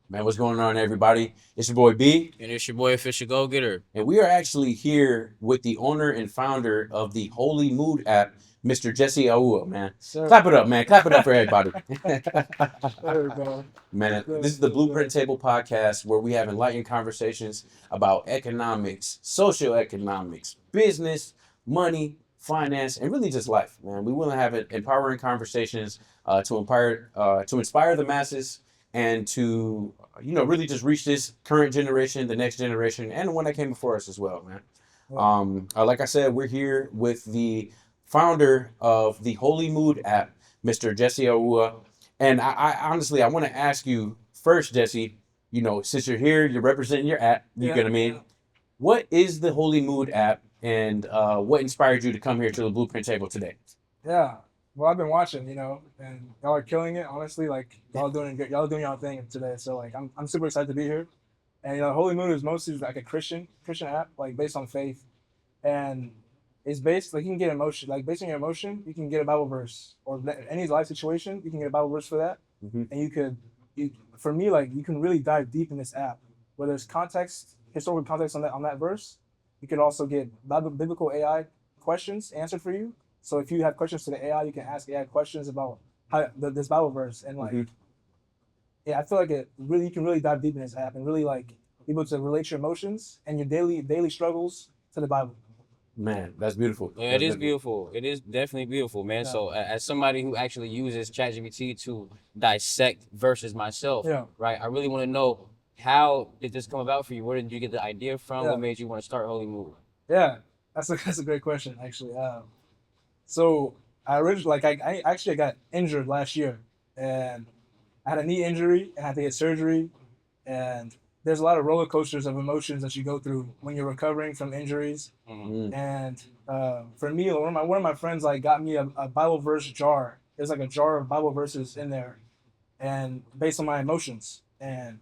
Man, what's going on, everybody? It's your boy B, And it's your boy Fisher Go Getter. and we are actually here with the owner and founder of the HolieMood app, Mr. Jesse Awuah, man. Sir. Clap it up, man. Clap it up for everybody. There we go. Man, Good, this is the good, Blueprint good. Table podcast where we have enlightened conversations about economics, social economics, business, money, finance, and really just life, man. We want to have empowering conversations to inspire the masses and to really just reach this current generation, the next generation, and the one that came before us as well, man. Like I said, we're here with the founder of the HolieMood app, Mr. Jesse Awuah. And I honestly, I want to ask you first, Jesse. Since you're here, you're representing your app. You get what I mean? What is the HolieMood app, and what inspired you to come here to the Blueprint Table today? Yeah. Well, I've been watching, and y'all are killing it. Honestly, like y'all doing good. Y'all doing y'all thing today. So like, I'm super excited to be here. And Holy Moon is mostly like a Christian app, like based on faith, and it's based like you can get emotion, like based on your emotion, you can get a Bible verse or any life situation, you can get a Bible verse for that, Mm-hmm. and for me, like you can really dive deep in this app, where there's context, historical context on that verse. You could also get biblical AI questions answered for you. So if you have questions to the AI, you can ask AI questions about this Bible verse, and like, Mm-hmm. yeah, I feel like you can really dive deep in this app and really like be able to relate your emotions and your daily struggles to the Bible. Man, that's beautiful. Yeah, it That's is beautiful. beautiful. It is definitely beautiful, man. Yeah. So, as somebody who actually uses ChatGPT to dissect verses myself, Yeah. right? I really want to know, how did this come about for you? Where did you get the idea from? Yeah. What made you want to start HolieMood? Yeah, that's a great question actually. So I originally I actually got injured last year, and I had a knee injury and I had to get surgery, and there's a lot of roller coasters of emotions that you go through when you're recovering from injuries. Mm-hmm. Mm. And for me, one of my friends like got me a Bible verse jar. There's like a jar of Bible verses in there, and based on my emotions, and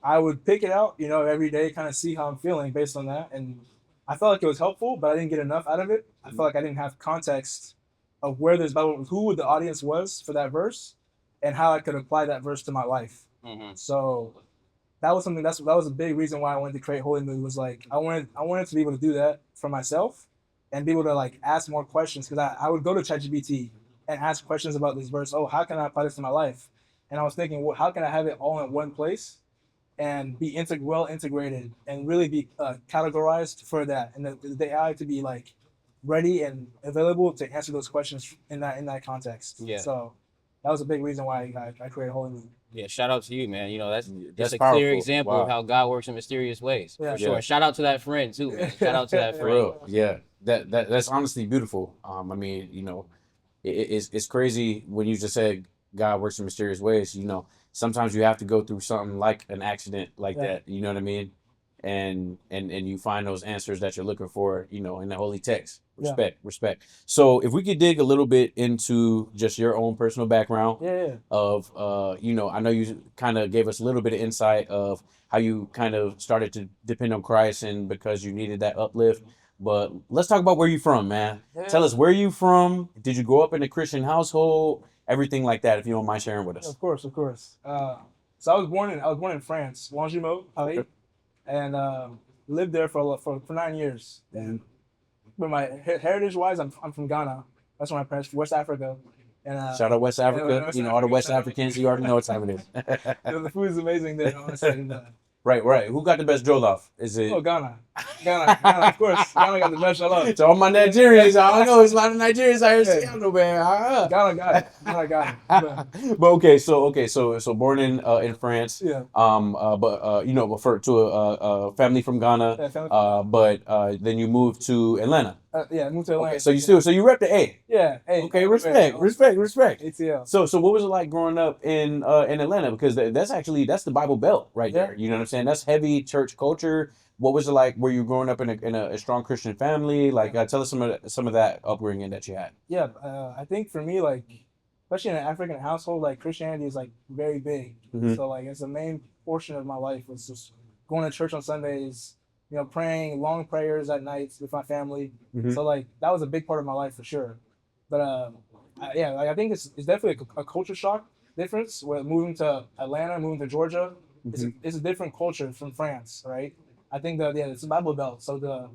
I would pick it out, every day, kind of see how I'm feeling based on that. And I felt like it was helpful, but I didn't get enough out of it. I felt like I didn't have context of where this Bible, who the audience was for that verse, and how I could apply that verse to my life. Mm-hmm. So that was something that was a big reason why I wanted to create Holy Mood. Was like I wanted to be able to do that for myself and be able to like ask more questions, because I would go to ChatGPT and ask questions about this verse. Oh, how can I apply this to my life? And I was thinking, well, how can I have it all in one place and be well integrated and really be categorized for that, and the AI to be like ready and available to answer those questions in that context. Yeah. So that was a big reason why I created Holy Mood. Yeah, shout out to you, man. That's That's a powerful. clear example Wow. of how God works in mysterious ways. Yeah. For sure. Yeah. Shout out to that friend too, man. Shout out to that For friend. real, yeah. That's honestly beautiful. I mean, it's crazy when you just said God works in mysterious ways. Sometimes you have to go through something like an accident like Yeah. that. You know what I mean? And you find those answers that you're looking for. In the holy text. Yeah. Respect. So if we could dig a little bit into just your own personal background Yeah. of I know you kind of gave us a little bit of insight of how you kind of started to depend on Christ and because you needed that uplift. But let's talk about where you from, man. Yeah. Tell us where you from. Did you grow up in a Christian household? Everything like that, if you don't mind sharing with us. Of course, of course. So I was born in France, Longjumeau, Paris, and lived there for 9 years. And but my heritage wise, I'm from Ghana. That's where my parents from, West Africa. And Shout out West Africa. West All the West Africa. Africans, you already know what time it is. The food is amazing there, honestly. And, Right. Who got the best jollof? Is it? oh, Ghana, of course. Ghana got the best jollof. To all my Nigerians, I don't know. It's a lot of Nigerians out here Yeah. Seattle, man. Ghana got it. Ghana got it. But so born in France. Yeah. But for to a family from Ghana. Yeah, family. But then you moved to Atlanta. Yeah, I moved to Atlanta. Okay, so you rep the A. Yeah. Hey. Okay, respect. ATL. So what was it like growing up in Atlanta? Because that's the Bible Belt right there. You know what I'm saying? That's heavy church culture. What was it like? Were you growing up in a strong Christian family? Like, tell us some of that upbringing that you had. Yeah, I think for me, like, especially in an African household, like Christianity is like very big. Mhm. So like, it's the main portion of my life was just going to church on Sundays, praying long prayers at nights with my family. Mhm. So like, that was a big part of my life for sure. But I think it's definitely a culture shock difference with moving to Atlanta, moving to Georgia. It's a different culture from France, right? I think that it's a Bible Belt, so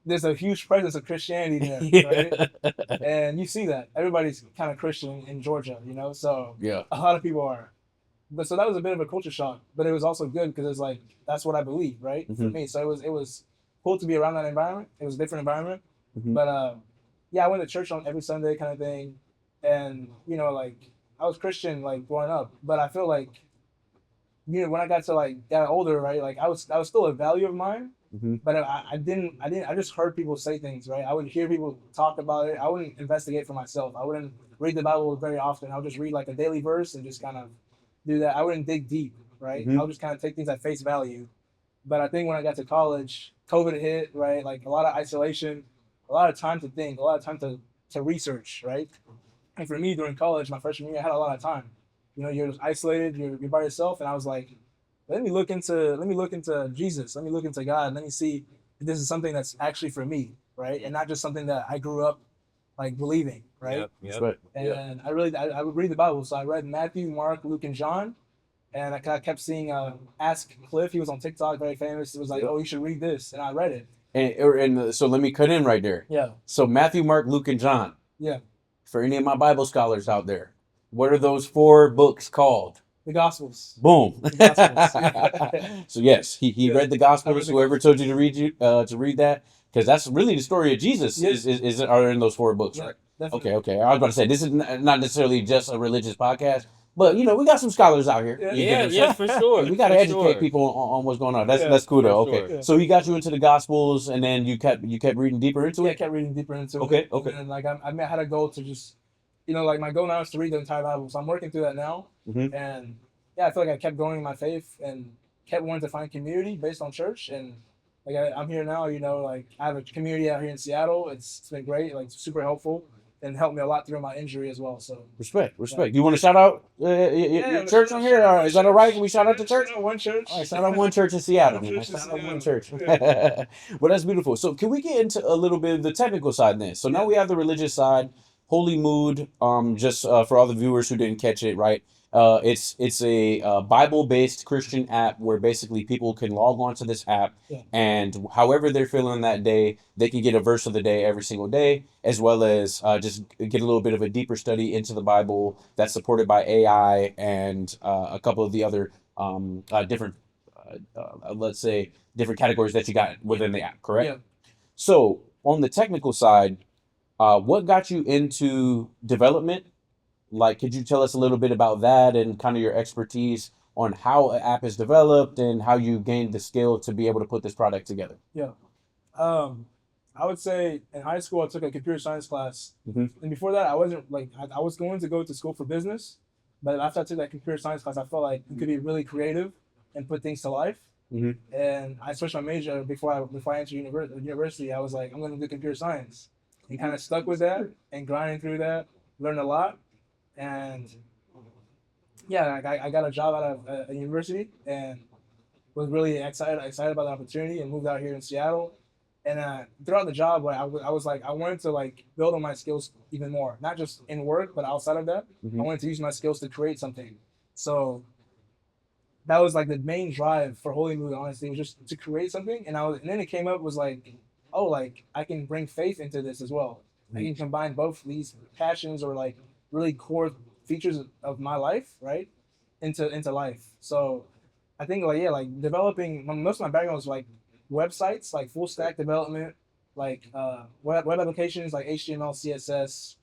there's a huge presence of Christianity there, right? Yeah. And you see that everybody's kind of Christian in Georgia, so Yeah. a lot of people are. But so that was a bit of a culture shock, but it was also good because it's like that's what I believe, right? For me, so it was cool to be around that environment. It was a different environment, but yeah, I went to church on every Sunday kind of thing, and like I was Christian like growing up, but I feel like when I got to like got older, right? Like I was still a value of mine, but I just heard people say things, right? I would hear people talk about it. I wouldn't investigate for myself. I wouldn't read the Bible very often. I would just read like a daily verse and just kind of do that. I wouldn't dig deep, right? I would just kind of take things at face value. But I think when I got to college, COVID hit, right? Like a lot of isolation, a lot of time to think, a lot of time to research, right? And for me during college, my freshman year, I had a lot of time. You're just isolated, you're by yourself, and I was like, let me look into Jesus, let me look into God, let me see if this is something that's actually for me, right? And not just something that I grew up like believing, right? Yep. Right. And I would read the Bible, so I read Matthew, Mark, Luke, and John, and I kept seeing Ask Cliff. He was on TikTok, very famous. It was like, oh, you should read this, and I read it. And so let me cut in right there. Yeah. So Matthew, Mark, Luke, and John. Yeah. For any of my Bible scholars out there, what are those 4 books called? The Gospels. Boom. Gospels. So yes, he read the Gospels. the Whoever told you to read that, because that's really the story of Jesus. Yes. Is are in those 4 books, right? Definitely. Okay. I was about to say this is not necessarily just a religious podcast, but we got some scholars out here. Yeah, for sure. We got to for educate sure. people on what's going on. That's Yeah, that's cool though. for Okay, sure. Yeah. so he got you into the Gospels, and then you kept reading deeper into Yeah, I it. kept reading deeper into Okay, it. okay. And like I had a goal to just, like my goal now is to read the entire Bible. So I'm working through that now. And yeah, I feel like I kept growing in my faith and kept wanting to find community based on church. And like I'm here now, like I have a community out here in Seattle. It's been great, like super helpful, and helped me a lot through my injury as well. So Respect. You want to shout out your church on here? Is that all right? Can we shout out the church? One church. All right, shout out one church in Seattle. One church in Shout out one Seattle. church. Well, that's beautiful. So can we get into a little bit of the technical side then? So now we have the religious side. HolieMood, just for all the viewers who didn't catch it, right? It's a Bible-based Christian app where basically people can log on to this app, and however they're feeling that day, they can get a verse of the day every single day, as well as just get a little bit of a deeper study into the Bible that's supported by AI and a couple of the other different, let's say, different categories that you got within the app, correct? Yeah. So on the technical side, what got you into development? Like, could you tell us a little bit about that and kind of your expertise on how an app is developed and how you gained the skill to be able to put this product together? Yeah. I would say in high school I took a computer science class, and before that I wasn't like I was going to go to school for business, but after I took that computer science class, I felt like you could be really creative and put things to life. And I switched my major before I entered university. I was like, I'm going to do computer science, and kind of stuck with that and grinding through that, learned a lot, and yeah, I got a job out of a university and was really excited about the opportunity and moved out here in Seattle. And throughout the job, like, I was like, I wanted to like build on my skills even more, not just in work, but outside of that. I wanted to use my skills to create something. So that was like the main drive for HolieMood, honestly, was just to create something. And then it came up was like, oh, like I can bring faith into this as well. I can combine both these passions or like really core features of my life, right, into life. So I think like developing, most of my background was like websites, like full stack development, like web applications like HTML, CSS,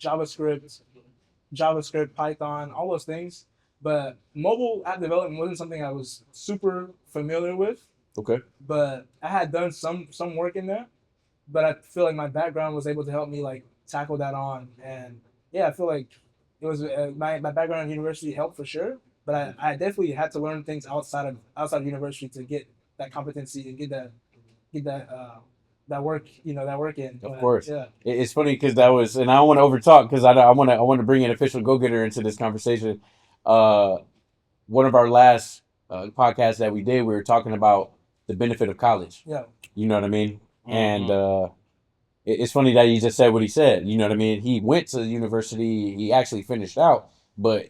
JavaScript, Python, all those things. But mobile app development wasn't something I was super familiar with. Okay. But I had done some work in that. But I feel like my background was able to help me like tackle that on. And yeah, I feel like it was my background in university helped for sure. But I definitely had to learn things outside of university to get that competency and get that work in. Of course. Yeah. It's funny because that was, and I don't want to overtalk because I want to bring an official go-getter into this conversation. One of our last podcasts that we did, we were talking about the benefit of college. Yeah. You know what I mean? And it's funny that he just said what he said. You know what I mean? He went to the university. He actually finished out, but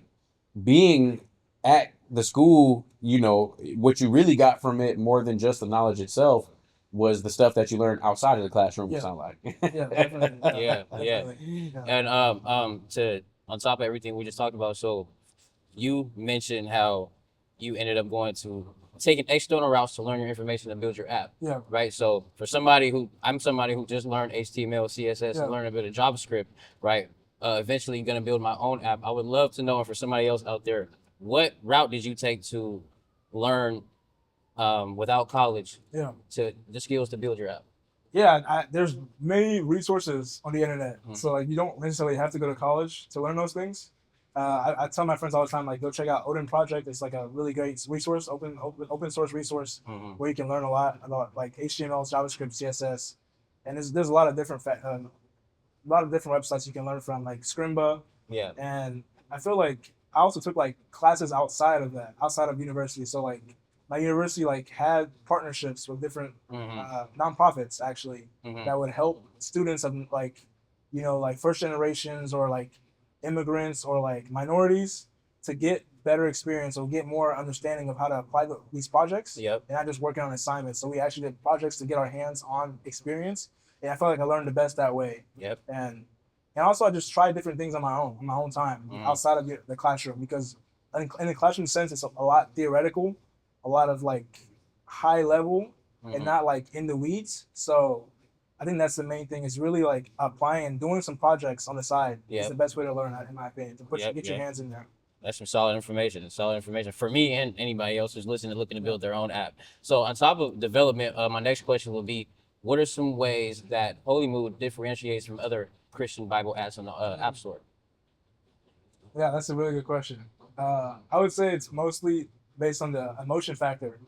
being at the school, you know, what you really got from it more than just the knowledge itself was the stuff that you learned outside of the classroom. Yeah. It sounds like. Yeah, definitely. Yeah, yeah. Definitely. Yeah. And to on top of everything we just talked about, so you mentioned how you ended up going to taking external routes to learn your information and build your app. Yeah. Right. So for I'm somebody who just learned HTML, CSS, Yeah. and learned a bit of JavaScript. Right. Eventually going to build my own app. I would love to know, and for somebody else out there, what route did you take to learn without college Yeah. to the skills to build your app? Yeah, there's many resources on the internet, Mhm. so like you don't necessarily have to go to college to learn those things. I tell my friends all the time, like, go check out Odin Project. It's like a really great resource, open source resource where you can learn a lot about like HTML, JavaScript, CSS, and there's a lot of different websites you can learn from, like Scrimba. Yeah. And I feel like I also took like classes outside of university. So like my university like had partnerships with different nonprofits actually that would help students of like, like first generations or like immigrants or like minorities to get better experience or get more understanding of how to apply these projects. Yep. And not just working on assignments. So we actually did projects to get our hands on experience. And I felt like I learned the best that way. Yep. And also I just tried different things on my own time outside of the classroom, because in the classroom sense, it's a lot theoretical, a lot of like high level and not like in the weeds. So I think that's the main thing, is really like applying and doing some projects on the side is the best way to learn, in my opinion, to get your hands in there. That's some solid information. Solid information for me and anybody else who's listening, looking to build their own app. So on top of development, my next question will be, what are some ways that HolieMood differentiates from other Christian Bible apps on the App Store? Yeah, that's a really good question. I would say it's mostly based on the emotion factor.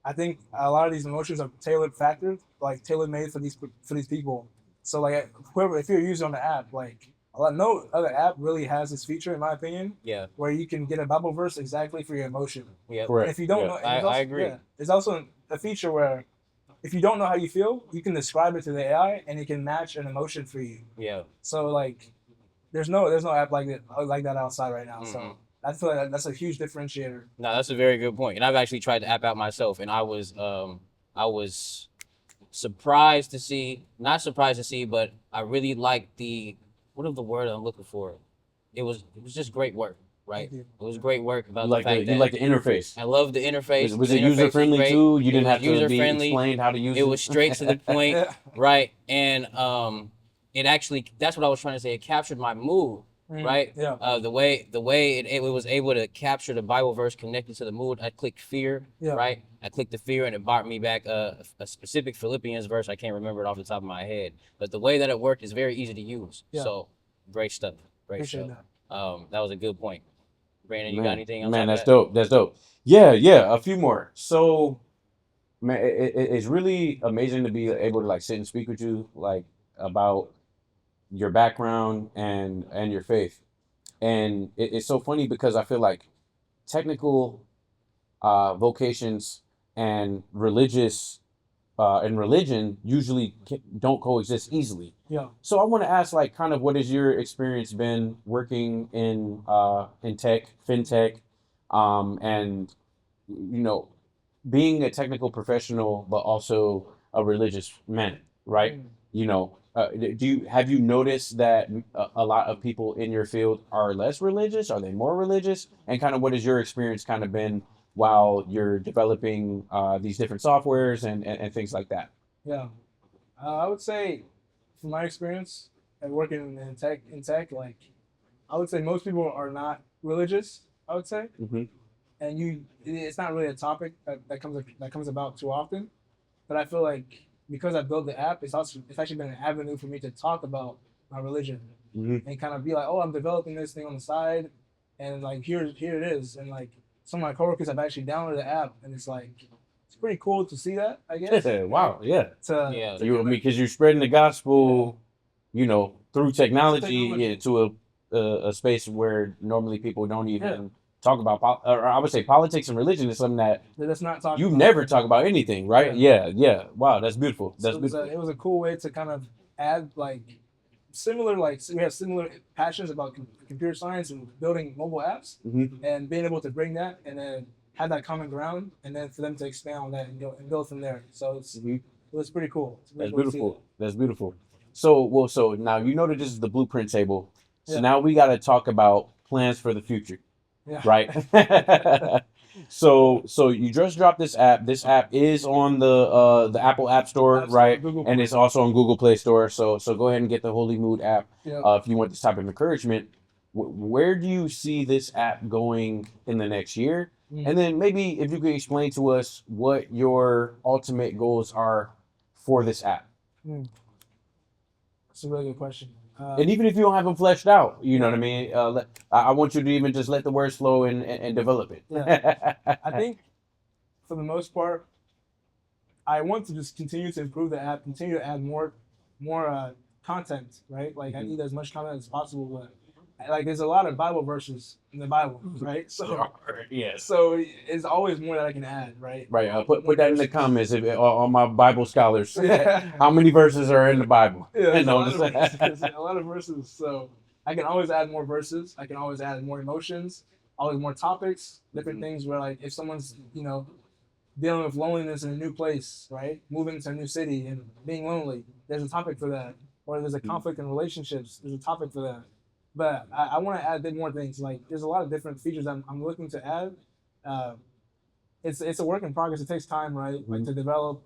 I think a lot of these emotions are tailor made for these people. So like if you're using on the app, like no other app really has this feature, in my opinion. Yeah. Where you can get a Bible verse exactly for your emotion. Yeah. Correct. And if you don't know, I agree. Yeah, there's also a feature where if you don't know how you feel, you can describe it to the AI and it can match an emotion for you. Yeah. So like, there's no app like that outside right now. So I feel like that's a huge differentiator. No, that's a very good point. And I've actually tried the app out myself, and I was surprised to see, not surprised to see, but I really liked what is the word I'm looking for? It was just great work, right? It was great work about the fact that you like the interface. I love the interface. Was it user friendly too? You didn't have to be explained how to use it. It was straight to the point, right? And it actually, that's what I was trying to say. It captured my mood, right? Yeah. The way it was able to capture the Bible verse connected to the mood. I clicked fear, right? I clicked the fear, and it brought me back a specific Philippians verse. I can't remember it off the top of my head, but the way that it worked is very easy to use. Yeah. So great stuff. Great Appreciate stuff. That was a good point. Brandon, you got anything else? Man, that's dope. That's dope. Yeah, a few more. So, man, it's really amazing to be able to like sit and speak with you like about your background and your faith. And it's so funny because I feel like technical vocations and religion usually don't coexist easily. Yeah. So I want to ask, like, kind of what has your experience been working in tech, fintech, and being a technical professional, but also a religious man, right? Have you noticed that a lot of people in your field are less religious? Are they more religious? And kind of what has your experience kind of been while you're developing these different softwares and things like that? Yeah, I would say, from my experience and working in tech, like, I would say most people are not religious. I would say, and it's not really a topic that comes about too often. But I feel like because I built the app, it's actually been an avenue for me to talk about my religion and kind of be like, oh, I'm developing this thing on the side, and like here it is, and like some of my coworkers have actually downloaded the app, and it's pretty cool to see that, I guess. Wow, yeah. Because you're spreading the gospel, through technology to a space where normally people don't even talk about, or I would say politics and religion is something that's not talking. You never talk about anything, right? Yeah. Wow, that's beautiful. That's beautiful. It was a cool way to kind of add like similar, like we have similar passions about computer science and building mobile apps, and being able to bring that and then have that common ground, and then for them to expand on that and go and build from there. So it was pretty cool. It's That's cool to see beautiful. That's beautiful. So now you know that this is the blueprint table. So Yeah. now we got to talk about plans for the future, Yeah. right? So you just dropped this app. This app is on the Apple App Store, App Store, right? Google And Play. it's also on Google Play Store. So go ahead and get the HolieMood app Yeah. if you want this type of encouragement. Where do you see this app going in the next year? And then maybe if you could explain to us what your ultimate goals are for this app. That's a really good question. And even if you don't have them fleshed out, you know what I mean? I want you to even just let the words flow and develop it. Yeah. I think for the most part, I want to just continue to improve the app, continue to add more content, right? Like I need as much content as possible, but like there's a lot of Bible verses in the Bible, right? So Yes. so it's always more that I can add, right? Right. Put that in the comments if on my Bible scholars. Yeah. How many verses are in the Bible? Yeah, there's No, a lot of verses. So I can always add more verses. I can always add more emotions, always more topics, different things where like if someone's, dealing with loneliness in a new place, right? Moving to a new city and being lonely, there's a topic for that. Or there's a conflict in relationships, there's a topic for that. But I want to add a bit more things. Like there's a lot of different features I'm looking to add. It's a work in progress. It takes time, right? Like to develop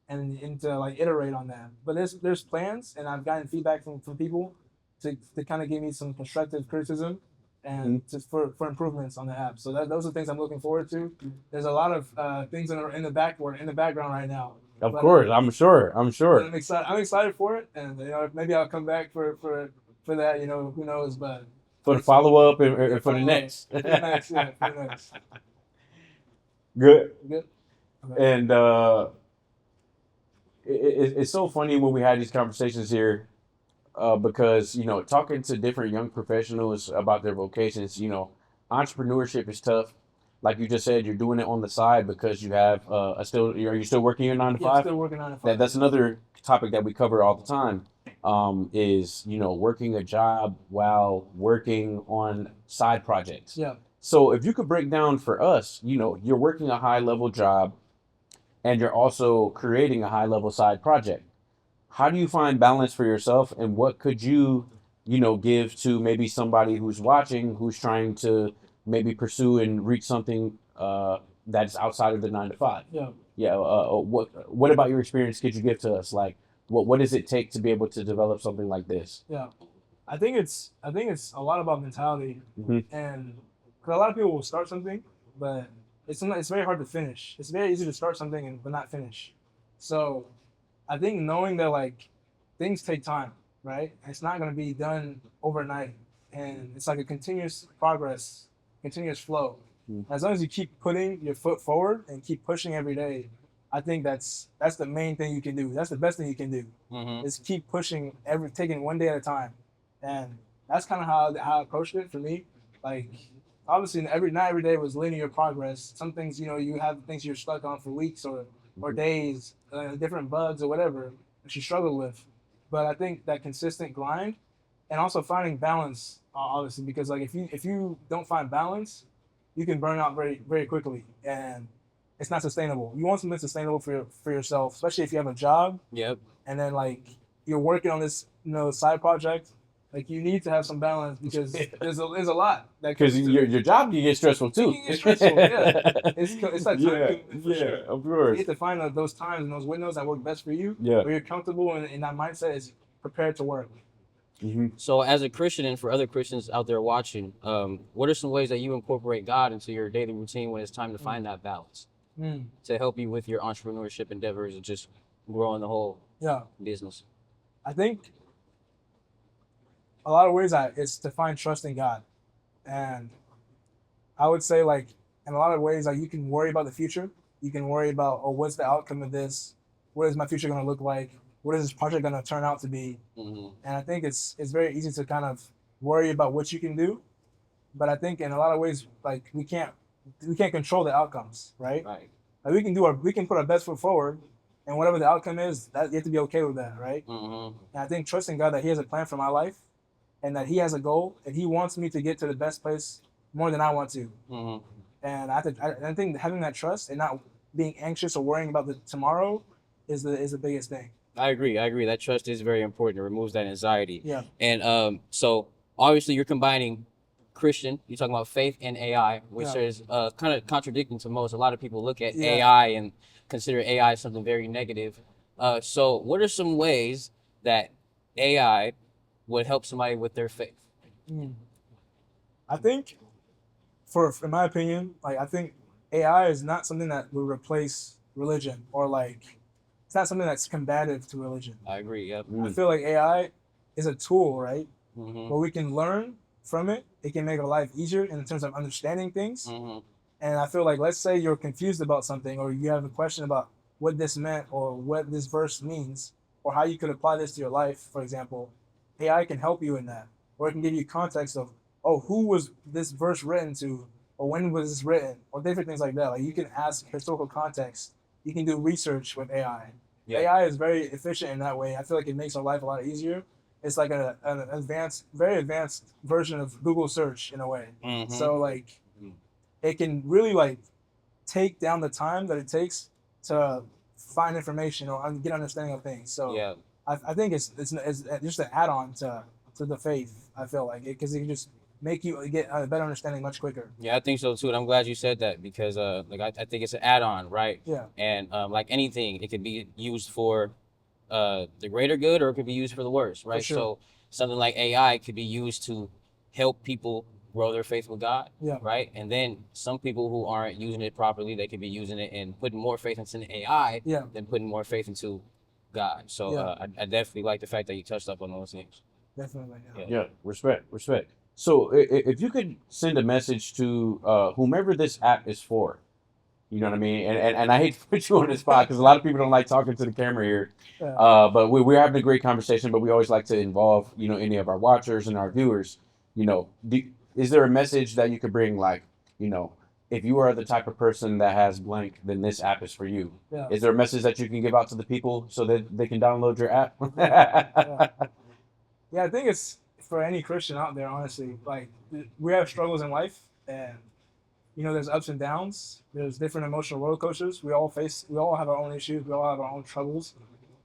and to like iterate on that. But there's plans, and I've gotten feedback from people to kind of give me some constructive criticism and for improvements on the app. So those are things I'm looking forward to. There's a lot of things that are in the background right now. Of course, I'm sure. I'm excited for it, and maybe I'll come back for that. Who knows? But for the follow up and for the next. For the next, yeah, for the next. Good. Okay. And it's so funny when we had these conversations here, because talking to different young professionals about their vocations, entrepreneurship is tough. Like you just said, you're doing it on the side because you have are you still working your 9 to 5? Yeah, still working 9 to 5. That's another topic that we cover all the time. Is working a job while working on side projects. Yeah. So if you could break down for us, you're working a high level job and you're also creating a high level side project. How do you find balance for yourself, and what could you, give to maybe somebody who's watching, who's trying to maybe pursue and reach something that's outside of the 9 to 5? Yeah. Yeah. What about your experience could you give to us? Like, what does it take to be able to develop something like this? Yeah. I think it's a lot about mentality, and because a lot of people will start something, but it's very hard to finish. It's very easy to start something but not finish. So I think knowing that like things take time, right? It's not going to be done overnight, and it's like a continuous progress, continuous flow. As long as you keep putting your foot forward and keep pushing every day, I think that's the main thing you can do. That's the best thing you can do. Is keep pushing, taking one day at a time, and that's kind of how I approached it for me. Like obviously, not every day was linear progress. Some things, you have things you're stuck on for weeks or days, different bugs or whatever that you struggle with. But I think that consistent grind and also finding balance, obviously, because like if you don't find balance, you can burn out very, very quickly, and it's not sustainable. You want something sustainable for yourself, especially if you have a job. Yep. And then like you're working on this, side project. Like you need to have some balance because there's a lot that because your job can get stressful too. It can get stressful, yeah. It's like time for sure. Of course. You have to find those times and those windows that work best for you. Yeah. Where you're comfortable and in that mindset is prepared to work. So as a Christian and for other Christians out there watching, what are some ways that you incorporate God into your daily routine when it's time to find that balance to help you with your entrepreneurship endeavors and just growing the whole business? I think a lot of ways it's to find trust in God. And I would say like in a lot of ways, like you can worry about the future. You can worry about, what's the outcome of this? What is my future going to look like? What is this project going to turn out to be? And I think it's very easy to kind of worry about what you can do. But I think in a lot of ways, like we can't control the outcomes, right? Right. Like we can put our best foot forward, and whatever the outcome is, that you have to be okay with that, right? Mm-hmm. And I think trusting God that He has a plan for my life, and that He has a goal, and He wants me to get to the best place more than I want to. Mm-hmm. And I think having that trust and not being anxious or worrying about the tomorrow is the biggest thing. I agree. That trust is very important. It removes that anxiety. Yeah. And so obviously you're combining Christian, you're talking about faith and AI, which Yeah. is kind of contradicting to most. A lot of people look at Yeah. AI and consider AI something very negative. So what are some ways that AI would help somebody with their faith? I think, in my opinion, like I think AI is not something that will replace religion, or like it's not something that's combative to religion. I agree. Yep. I feel like AI is a tool, right? Mm-hmm. But we can learn from it. It can make our life easier in terms of understanding things. Mm-hmm. And I feel like, let's say you're confused about something, or you have a question about what this meant, or what this verse means, or how you could apply this to your life, for example, AI can help you in that. Or it can give you context of, oh, who was this verse written to, or when was this written, or different things like that. Like you can ask historical context. You can do research with AI. Yeah. AI is very efficient in that way. I feel like it makes our life a lot easier. It's like an very advanced version of Google search in a way. Mm-hmm. So like, it can really like take down the time that it takes to find information or get understanding of things. So Yeah. I think it's just an add-on to the faith. I feel like it, because it can just make you get a better understanding much quicker. Yeah, I think so too, and I'm glad you said that because like I think it's an add-on, right? Yeah. And like anything, it could be used for the greater good, or it could be used for the worse, right? sure. So something like AI could be used to help people grow their faith with God, Yeah. right? And then some people who aren't using it properly, they could be using it and putting more faith into the AI Yeah. than putting more faith into God. So Yeah. I definitely like the fact that you touched up on those things. Definitely. Yeah. Yeah. Yeah, respect. So if you could send a message to whomever this app is for, you know what I mean? And I hate to put you on the spot because a lot of people don't like talking to the camera here. Yeah. But we're having a great conversation, but we always like to involve, any of our watchers and our viewers. Is there a message that you could bring, like, if you are the type of person that has blank, then this app is for you. Yeah. Is there a message that you can give out to the people so that they can download your app? Yeah, I think it's for any Christian out there, honestly. Like, we have struggles in life, and there's ups and downs. There's different emotional roller coasters. We all have our own issues. We all have our own troubles.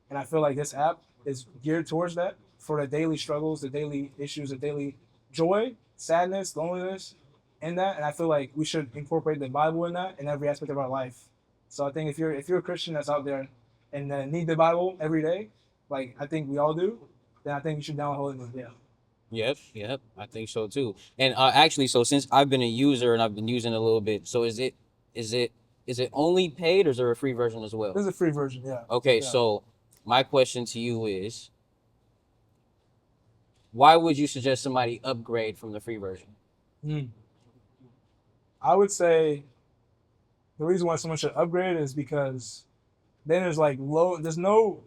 And I feel like this app is geared towards that, for the daily struggles, the daily issues, the daily joy, sadness, loneliness, in that. And I feel like we should incorporate the Bible in that in every aspect of our life. So I think if you're a Christian that's out there and need the Bible every day, like I think we all do, then I think you should download HolieMood. Yeah. Yep, I think so too. And actually, so since I've been a user and I've been using it a little bit, so is it only paid, or is there a free version as well? This is a free version, yeah. Okay, Yeah. so my question to you is, why would you suggest somebody upgrade from the free version? I would say the reason why someone should upgrade is because then there's no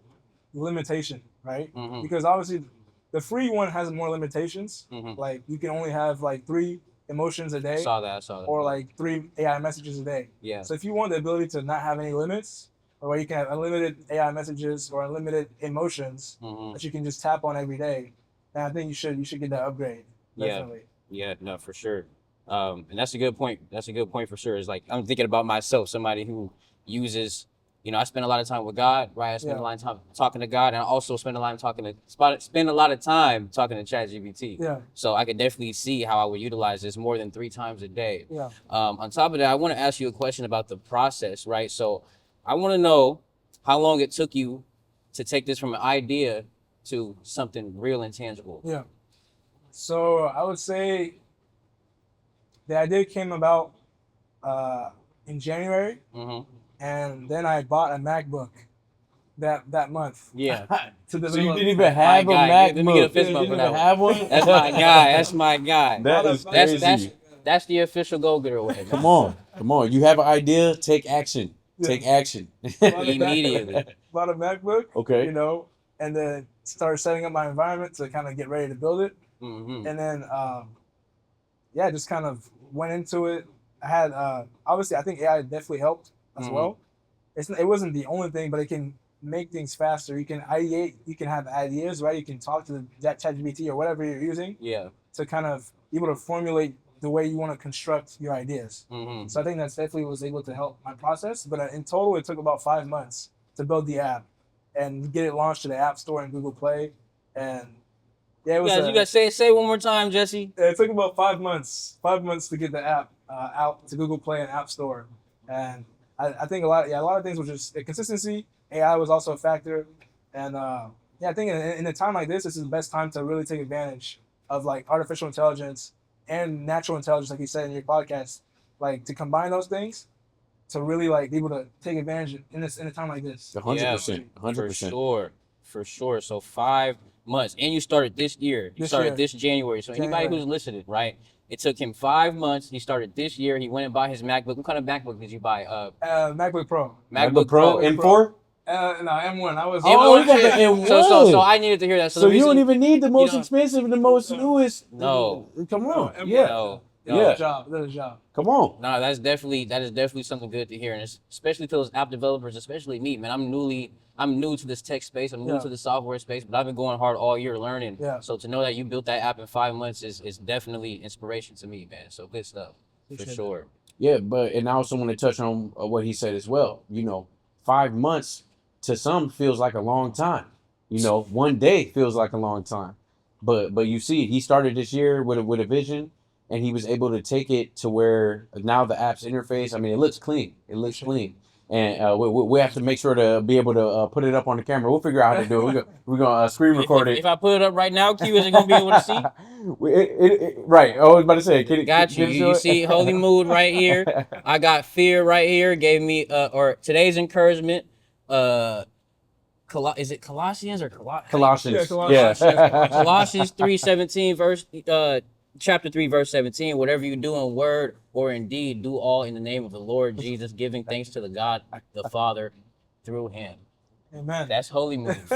limitation, right? Mhm. Because obviously the free one has more limitations. Mhm. Like you can only have like 3 emotions a day, I saw that. or like 3 AI messages a day. Yeah. So if you want the ability to not have any limits, or where you can have unlimited AI messages or unlimited emotions Mhm. that you can just tap on every day, then I think you should get that upgrade. Yeah. Definitely. Yeah, no, for sure. And that's a good point. That's a good point for sure. It's like I'm thinking about myself, somebody who uses, I spend a lot of time with God, right? I spend Yeah. a lot of time talking to God, and I also spend a lot of spend a lot of time talking to ChatGPT. Yeah. So I could definitely see how I would utilize this more than 3 times a day. Yeah. On top of that, I want to ask you a question about the process, right? So I want to know how long it took you to take this from an idea to something real and tangible. Yeah. So I would say the idea came about in January, Mm-hmm. and then I bought a MacBook that month. Yeah. To So you develop. didn't even have a My guy, MacBook. let me get a fist You bump didn't for even that have one. That's my guy. That's my guy. That is That's crazy. that's the official go getter way. Come on. You have an idea, take action. Yeah. Take action. Immediately. Bought a MacBook. Okay. And then started setting up my environment to kind of get ready to build it. Mm-hmm. And then just kind of went into it. I had obviously I think AI definitely helped as Mhm. well. It wasn't the only thing, but it can make things faster. You can ideate. You can have ideas, right? You can talk to that ChatGPT or whatever you're using Yeah. to kind of be able to formulate the way you want to construct your ideas. Mm-hmm. So I think that's definitely was able to help my process. But in total, it took about 5 months to build the app and get it launched to the App Store and Google Play. And yeah, it was. You guys say it one more time, Jesse. It took about 5 months. 5 months to get the app out to Google Play and App Store. And I think a lot of things were just consistency. AI was also a factor. And I think in a time like this is the best time to really take advantage of like artificial intelligence and natural intelligence, like you said in your podcast, like to combine those things to really like be able to take advantage in a time like this. 100%. 100%. For sure. So 5 months, and you started this year. You started this January. So anybody who's listening, right? It took him 5 months. He started this year. He went and bought his MacBook. What kind of MacBook did you buy? MacBook Pro. MacBook Pro M4. No, M1. I was. Oh, you got the M1. So I needed to hear that. So you don't even need the most expensive and the most newest. No. Come on. M1. Yeah. No. That's a job. Come on. No, that is definitely something good to hear, and especially to those app developers, especially me, man. I'm new to this tech space. I'm new to the software space, but I've been going hard all year learning. Yeah. So to know that you built that app in 5 months is definitely inspiration to me, man. So good stuff, for sure. Yeah, and I also want to touch on what he said as well. 5 months to some feels like a long time. 1 day feels like a long time. But you see, he started this year with a vision, and he was able to take it to where now the app's interface, I mean, it looks clean. It looks clean. And we have to make sure to be able to put it up on the camera. We'll figure out how to do it. We're going to screen record it. If I put it up right now, Q, is it going to be able to see? Right. I was about to say. Got you. You see HolieMood right here. I got fear right here. Gave me, or today's encouragement. Is it Colossians or Colossians? Yeah, Colossians 3:17 chapter 3 verse 17. Whatever you do in word or in deed, do all in the name of the Lord Jesus, giving thanks to the God the Father through Him. Amen. That's HolieMood.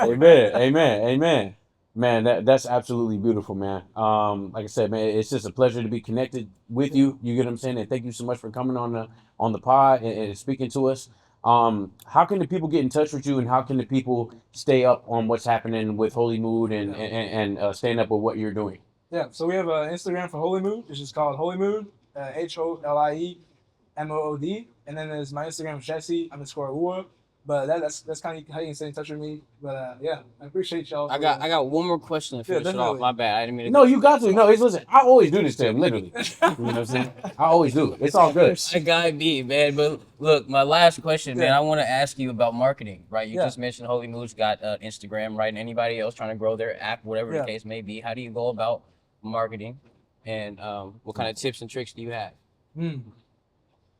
Amen. Man, that's absolutely beautiful, man. Like I said, man, it's just a pleasure to be connected with you. You get what I'm saying? And thank you so much for coming on the pod and speaking to us. How can the people get in touch with you, and how can the people stay up on what's happening with HolieMood and staying up with what you're doing? Yeah, so we have an Instagram for HolieMood. It's just called HolieMood, HolieMood. And then there's my Instagram, Jesse _Awuah. But that's kind of how you can stay in touch with me. But I appreciate y'all. I got one more question to finish it off. My bad. I didn't mean to. No, you got to. No, listen. I always do this to him, literally. You know what I'm saying? I always do. It's all good. I got me, man. But look, my last question, man. I want to ask you about marketing, right? You just mentioned HolieMood's got Instagram, right? And anybody else trying to grow their app, whatever the case may be, how do you go about marketing, and what kind of tips and tricks do you have?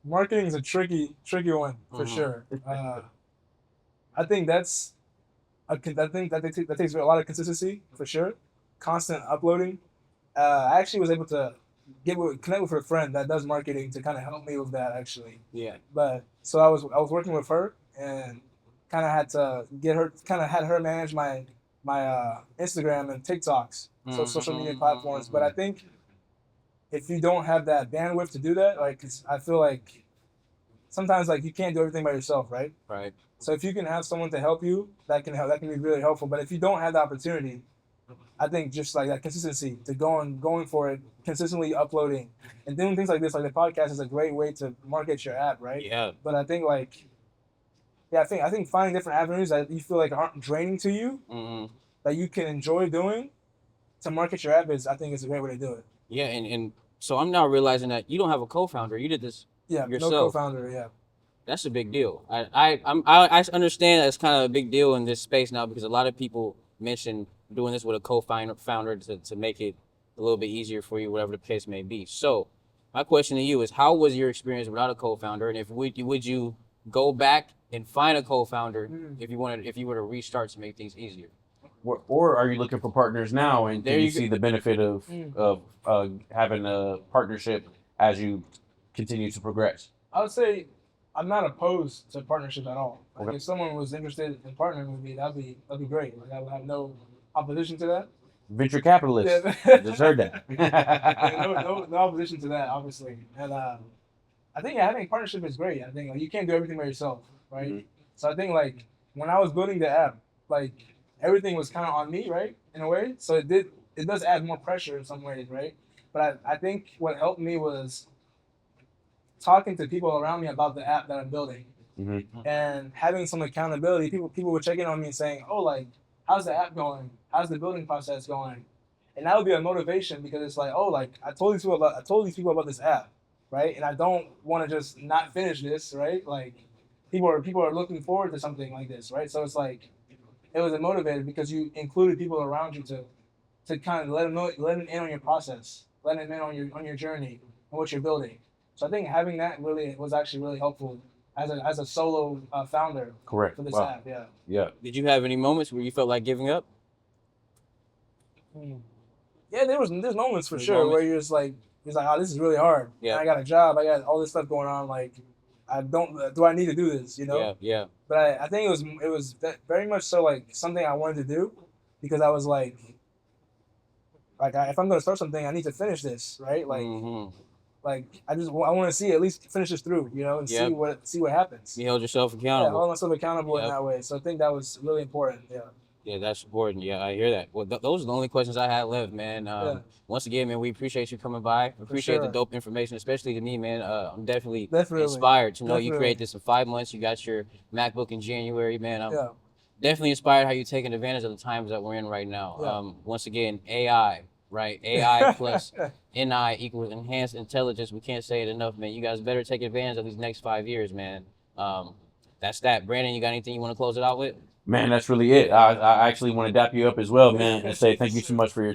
Marketing is a tricky one for sure. I think that takes a lot of consistency for sure. Constant uploading. I actually was able to connect with a friend that does marketing to kind of help me with that actually. Yeah. But so I was working with her and kind of had to had her manage my Instagram and TikToks, so social media platforms. But I think if you don't have that bandwidth to do that, like I feel like sometimes like you can't do everything by yourself, right? Right. So if you can have someone to help you, that can be really helpful. But if you don't have the opportunity, I think just like that consistency to going for it, consistently uploading and doing things like this, like the podcast is a great way to market your app, right? Yeah. But I think I think finding different avenues that you feel like aren't draining to you, that you can enjoy doing to market your app I think it's a great way to do it. Yeah, and so I'm now realizing that you don't have a co-founder. You did this yourself. No co-founder, yeah. That's a big deal. I understand that's kind of a big deal in this space now, because a lot of people mention doing this with a co-founder to make it a little bit easier for you, whatever the case may be. So my question to you is, how was your experience without a co-founder, and if would you go back and find a co-founder if you were to restart to make things easier? Or are you looking for partners now, and do you see the benefit of having a partnership as you continue to progress? I would say I'm not opposed to partnerships at all. Like if someone was interested in partnering with me, that'd be great. Like I would have no opposition to that. Venture capitalists. Just heard that. no opposition to that, obviously. And I think having a partnership is great. I think you can't do everything by yourself, right? So I think when I was building the app, like everything was kind of on me, right, in a way. So it does add more pressure in some ways, right? But I think what helped me was talking to people around me about the app that I'm building, and having some accountability. People were checking on me and saying, "Oh, like, how's the app going? How's the building process going?" And that would be a motivation because it's like, "Oh, like I told these people about this app, right? And I don't want to just not finish this, right? Like, people are looking forward to something like this, right? So it's like it was a motivator because you included people around you to kind of let them in on your process, let them in on your journey and what you're building. So I think having that really was actually really helpful as a solo founder. Correct. For this Wow. app. Yeah. Yeah. Did you have any moments where you felt like giving up? Yeah, there's moments for There's sure moments. where you're just like, oh, this is really hard. Yeah. And I got a job, I got all this stuff going on. Like, do I need to do this? You know? Yeah, yeah. But I think it was very much so like something I wanted to do because I was like if I'm gonna start something, I need to finish this, right? Like, like I want to see at least finish this through, you know, and Yep. see what happens. You held yourself Yeah, accountable. hold myself accountable in Yep. that way. So I think that was really important. Yeah. Yeah, that's important. Yeah, I hear that. Well, those are the only questions I had left, man. Yeah. Once again, man, we appreciate you coming by. Appreciate the sure. dope information, especially to me, man. I'm definitely Definitely. inspired to know you Definitely. created this in 5 months. You got your MacBook in January, man. I'm Yeah. definitely inspired how you're taking advantage of the times that we're in right now. Yeah. Once again, AI, right? AI plus NI equals enhanced intelligence. We can't say it enough, man. You guys better take advantage of these next 5 years, man. That's that. Brandon, you got anything you want to close it out with? Man, that's really it. I actually want to dap you up as well, man, and say thank you so much for your